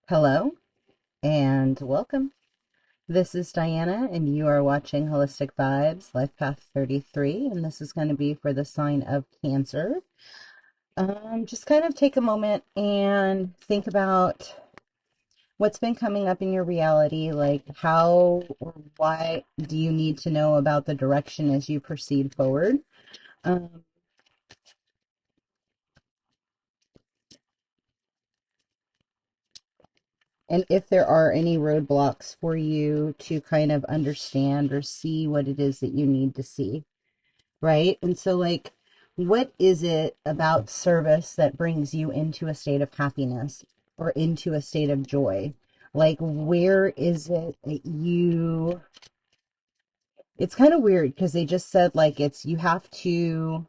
Hello and welcome. This is Diana, and you are watching Holistic Vibes Life Path 33, and this is going to be for the sign of Cancer. Just kind of take a moment and think about what's been coming up in your reality, like how or why do you need to know about the direction as you proceed forward. Um, and if there are any roadblocks for you to kind of understand or see what it is that you need to see. Right? And so, like, what is it about service that brings you into a state of happiness or into a state of joy? Like, where is it that you, it's kind of weird because they just said, like, it's you have to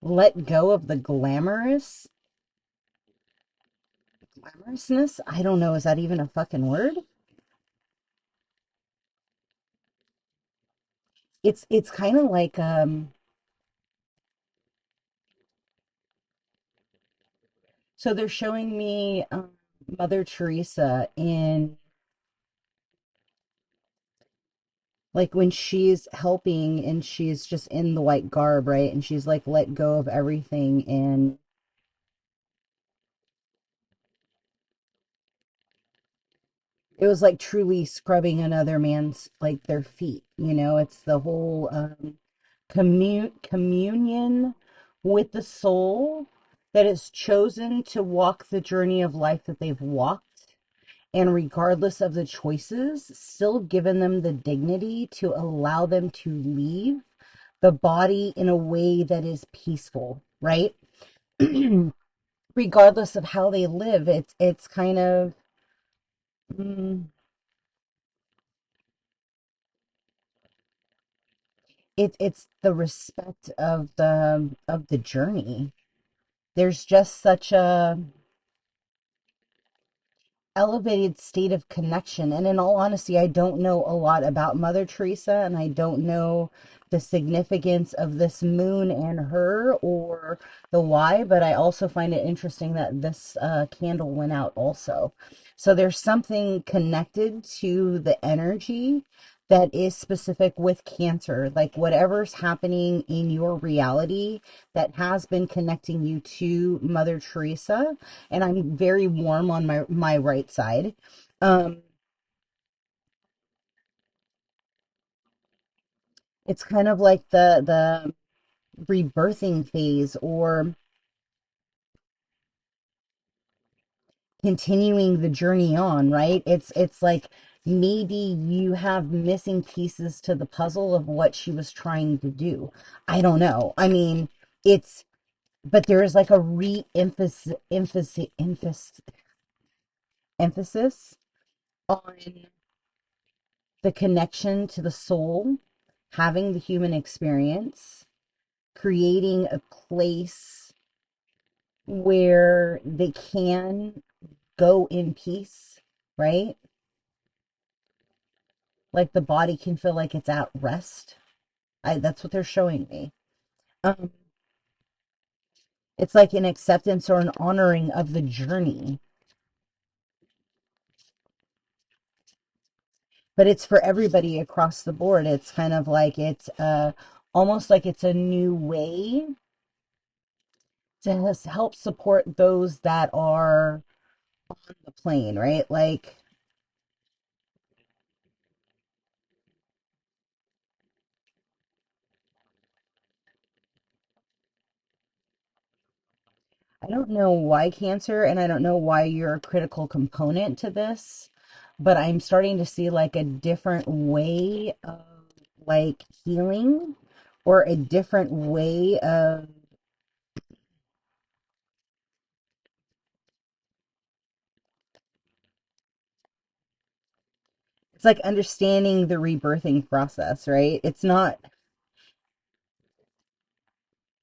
let go of the glamorousness. I don't know. Is that even a fucking word? It's kind of like, so they're showing me Mother Teresa in like when she's helping and she's just in the white garb, right? And she's like let go of everything and it was like truly scrubbing another man's like their feet, it's the whole communion with the soul that has chosen to walk the journey of life that they've walked, and regardless of the choices, still given them the dignity to allow them to leave the body in a way that is peaceful, right? Regardless of how they live, it's kind of mm, it's the respect of the journey. There's just such a elevated state of connection. And in all honesty, I don't know a lot about Mother Teresa, and I don't know the significance of this moon and her or the why, but I also find it interesting that this candle went out also. So there's something connected to the energy that is specific with Cancer, like whatever's happening in your reality that has been connecting you to Mother Teresa, and I'm very warm on my right side. Um, it's kind of like the rebirthing phase or continuing the journey on, right? It's like maybe you have missing pieces to the puzzle of what she was trying to do. I don't know. I mean, it's but there is like a emphasis on the connection to the soul, having the human experience, creating a place where they can go in peace, right? Like the body can feel like it's at rest. That's what they're showing me. Um, it's like an acceptance or an honoring of the journey, but it's for everybody across the board. It's kind of like it's almost like it's a new way to help support those that are on the plane, right? Like, I don't know why Cancer, and I don't know why you're a critical component to this, but I'm starting to see like a different way of like healing or a different way of it's like understanding the rebirthing process, right?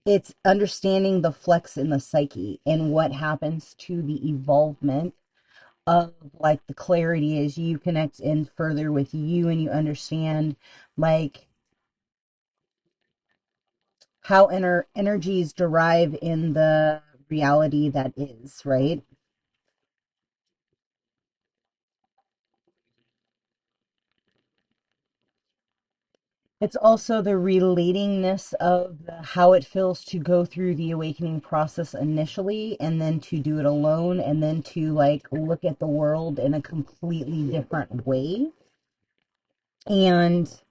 It's understanding the flex in the psyche and what happens to the evolvement of like the clarity as you connect in further with you and you understand like how energies derive in the reality that is, right? It's also the relatingness of how it feels to go through the awakening process initially and then to do it alone and then to like look at the world in a completely different way and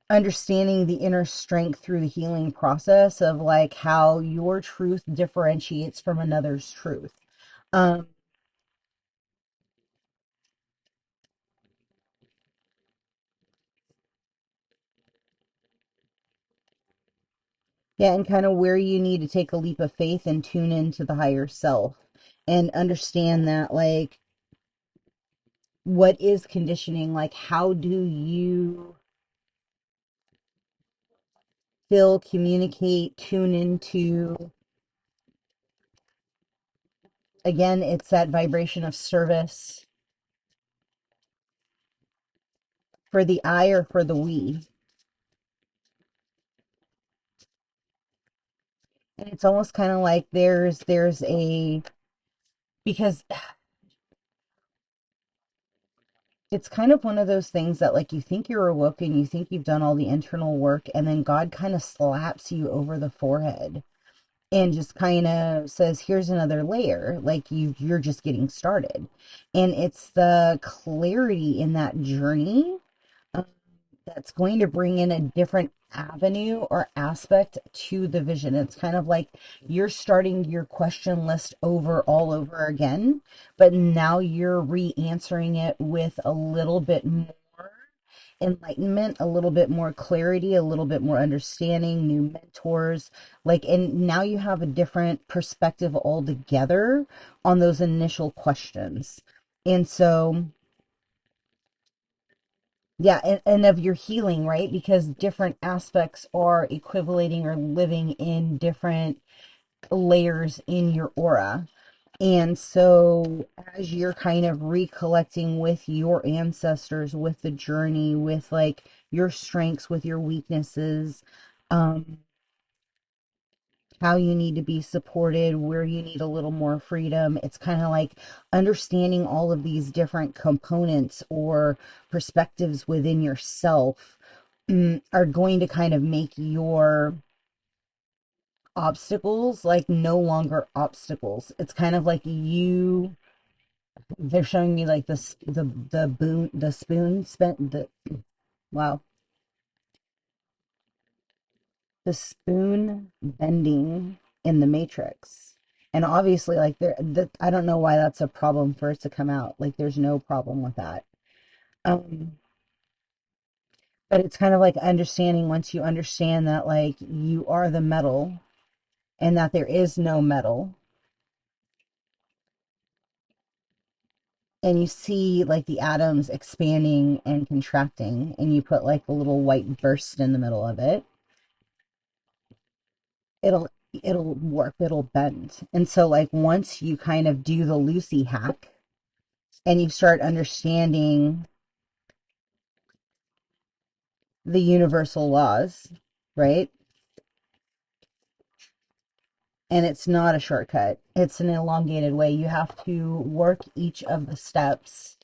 understanding the inner strength through the healing process of like how your truth differentiates from another's truth. Um, yeah, and kind of where you need to take a leap of faith and tune into the higher self and understand that like what is conditioning, like how do you feel, communicate, tune into, again, it's that vibration of service for the I or for the we. And it's almost kind of like there's a, because it's kind of one of those things that like you think you're awoken, you think you've done all the internal work, and then God kind of slaps you over the forehead and just kind of says, here's another layer, like you're just getting started. And it's the clarity in that journey um, that's going to bring in a different avenue or aspect to the vision. It's kind of like you're starting your question list over all over again, but now you're re-answering it with a little bit more enlightenment, a little bit more clarity, a little bit more understanding, new mentors, like, and now you have a different perspective altogether on those initial questions. And so, yeah, and of your healing, right? Because different aspects are equivalating or living in different layers in your aura. And so, as you're kind of recollecting with your ancestors, with the journey, with like your strengths, with your weaknesses, um, how you need to be supported, where you need a little more freedom, it's kind of like understanding all of these different components or perspectives within yourself are going to kind of make your obstacles like no longer obstacles. It's kind of like you they're showing me like this the spoon spent the wow the spoon bending in the matrix, and obviously like I don't know why that's a problem for it to come out, like there's no problem with that. um but it's kind of like understanding, once you understand that like you are the metal and that there is no metal, and you see like the atoms expanding and contracting and you put like a little white burst in the middle of it, it'll warp, it'll bend. And so like once you kind of do the Lucy hack and you start understanding the universal laws, right? And it's not a shortcut. It's an elongated way. You have to work each of the steps.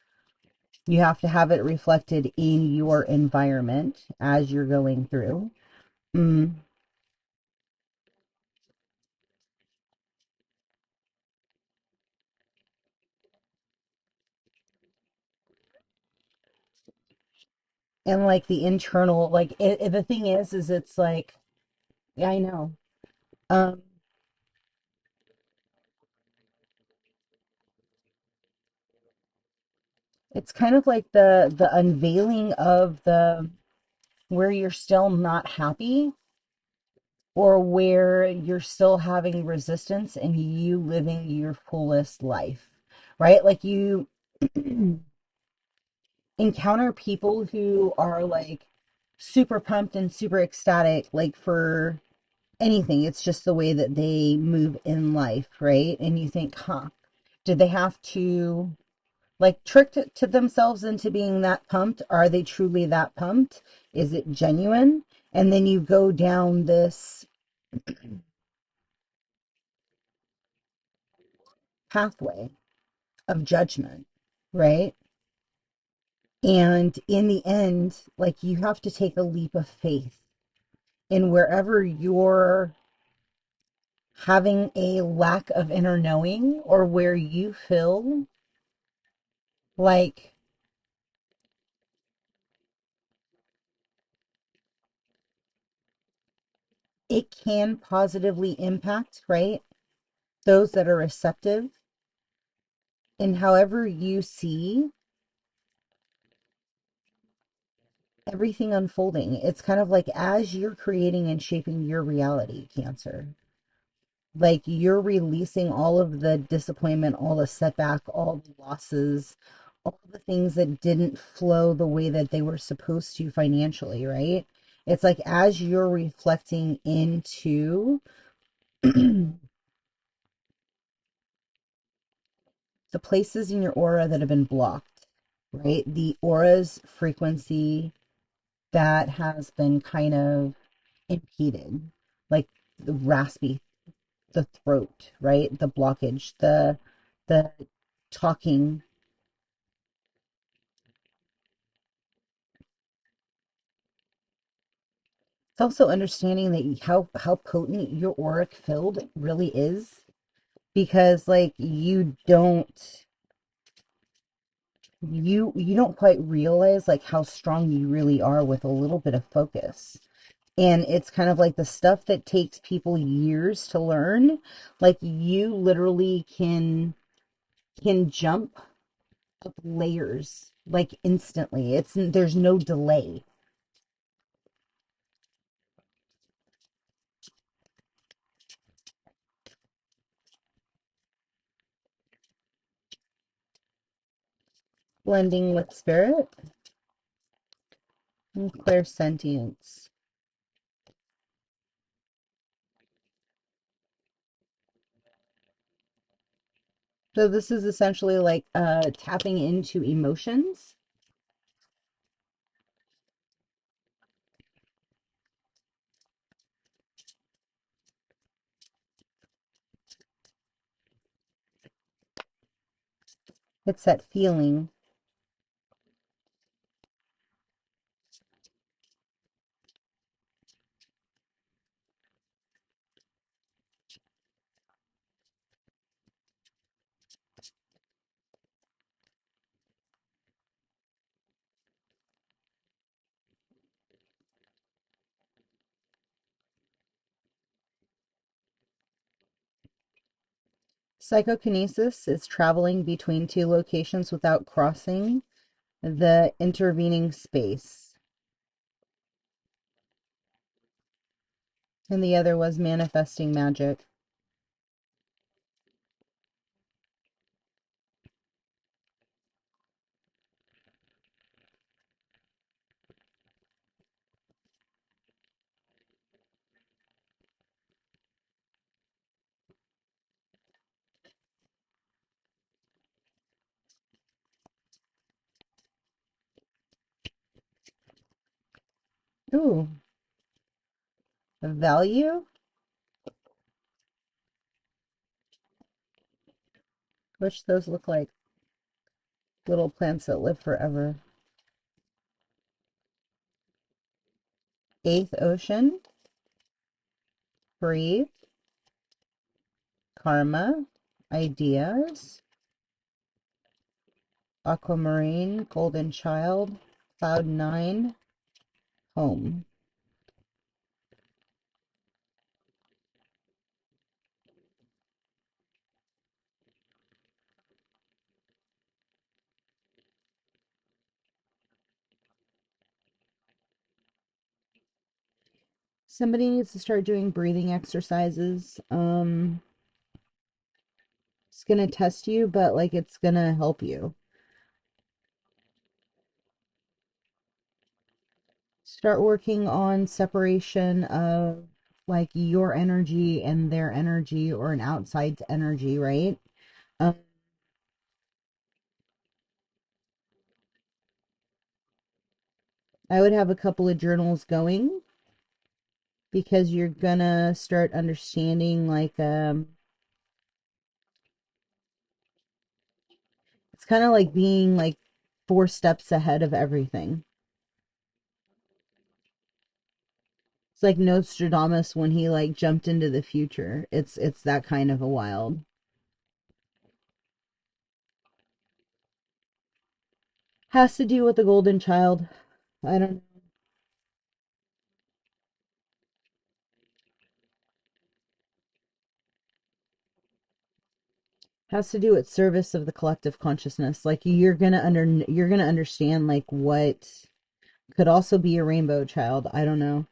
You have to have it reflected in your environment as you're going through. Mm. And like the internal, like the thing is it's like, yeah, I know. Um, it's kind of like the unveiling of the where you're still not happy or where you're still having resistance and you living your fullest life, right? Like you encounter people who are like super pumped and super ecstatic, like for anything. It's just the way that they move in life, right? And you think, huh, did they have to like tricked to themselves into being that pumped? Are they truly that pumped? Is it genuine? And then you go down this pathway of judgment, right? And in the end, like you have to take a leap of faith in wherever you're having a lack of inner knowing or where you feel like it can positively impact, right? Those that are receptive, and however you see everything unfolding. It's kind of like as you're creating and shaping your reality, Cancer, like you're releasing all of the disappointment, all the setback, all the losses, all the things that didn't flow the way that they were supposed to financially, right? It's like as you're reflecting into the places in your aura that have been blocked, right? The aura's frequency that has been kind of impeded, like the raspy, the throat, right? The blockage, the talking. It's also understanding that how potent your auric field really is, because like you don't quite realize like how strong you really are with a little bit of focus. And it's kind of like the stuff that takes people years to learn, like you literally can jump up layers like instantly. There's no delay. Blending with spirit and clairsentience. So this is essentially like tapping into emotions. It's that feeling. Psychokinesis is traveling between two locations without crossing the intervening space. And the other was manifesting magic. Ooh, value, which those look like little plants that live forever. Eighth ocean, breathe, karma, ideas, aquamarine, golden child, cloud nine, home. Somebody needs to start doing breathing exercises. It's gonna test you, but like it's gonna help you. Start working on separation of like your energy and their energy or an outside energy, right? Um, I would have a couple of journals going because you're gonna start understanding like it's kind of like being like 4 steps ahead of everything. It's like Nostradamus when he like jumped into the future. It's that kind of a wild. Has to do with the golden child. I don't has to do with service of the collective consciousness. Like you're gonna understand like what could also be a rainbow child. I don't know.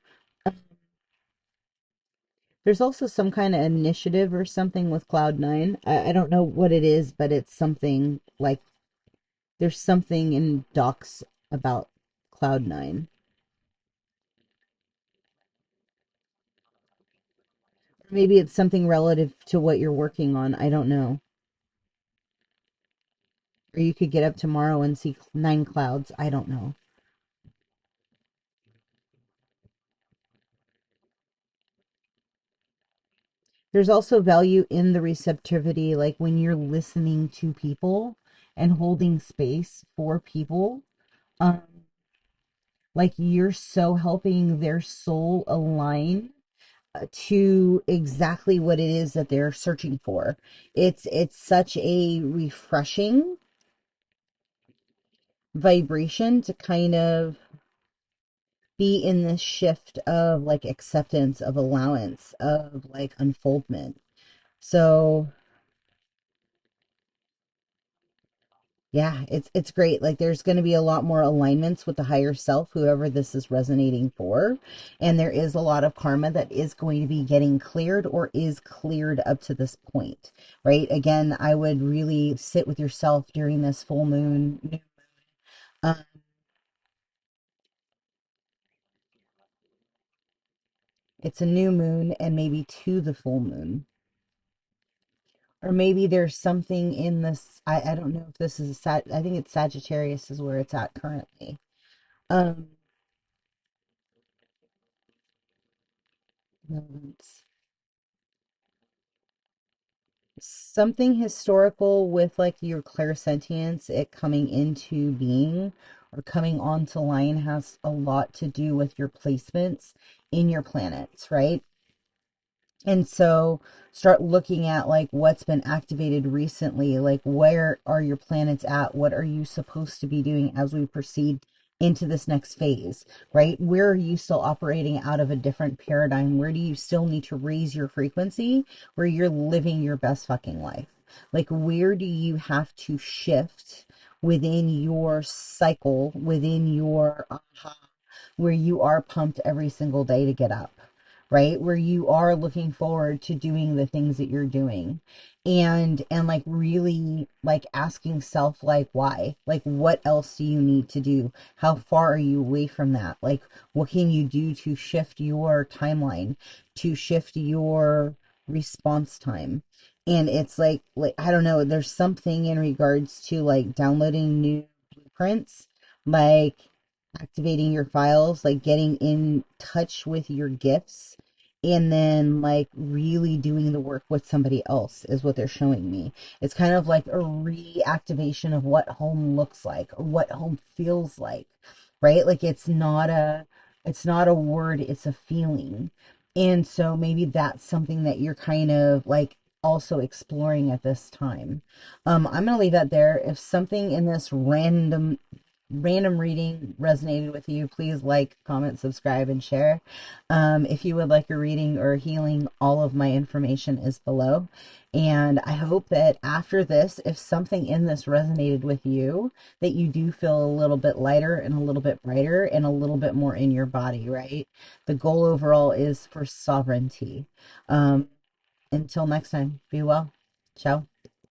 There's also some kind of initiative or something with Cloud9. I don't know what it is, but it's something like there's something in docs about Cloud9. Maybe it's something relative to what you're working on. I don't know. Or you could get up tomorrow and see 9 clouds. I don't know. There's also value in the receptivity, like when you're listening to people and holding space for people. Um, like you're so helping their soul align to exactly what it is that they're searching for. It's such a refreshing vibration to kind of be in this shift of like acceptance, of allowance, of like unfoldment. So yeah, it's great. Like there's going to be a lot more alignments with the higher self, whoever this is resonating for. And there is a lot of karma that is going to be getting cleared or is cleared up to this point, right? Again, I would really sit with yourself during this full moon. Um, it's a new moon and maybe to the full moon. Or maybe there's something in this. I don't know if this is I think it's Sagittarius is where it's at currently. Um, moments. Something historical with like your clairsentience, it coming into being or coming onto line has a lot to do with your placements in your planets, right? And so start looking at like what's been activated recently, like where are your planets at? What are you supposed to be doing as we proceed into this next phase, right? Where are you still operating out of a different paradigm? Where do you still need to raise your frequency where you're living your best fucking life? Like where do you have to shift within your cycle, within your where you are pumped every single day to get up, right? Where you are looking forward to doing the things that you're doing. And like really like asking self like why? Like what else do you need to do? How far are you away from that? Like what can you do to shift your timeline, to shift your response time? And it's like I don't know, there's something in regards to like downloading new blueprints, like activating your files, like getting in touch with your gifts, and then like really doing the work with somebody else is what they're showing me. It's kind of like a reactivation of what home looks like or what home feels like, right? Like it's not a word, it's a feeling. And so maybe that's something that you're kind of like also exploring at this time. I'm gonna leave that there. If something in this random reading resonated with you, please like, comment, subscribe, and share. If you would like a reading or a healing, all of my information is below. And I hope that after this, if something in this resonated with you, that you do feel a little bit lighter and a little bit brighter and a little bit more in your body, right? The goal overall is for sovereignty. Until next time, be well. Ciao.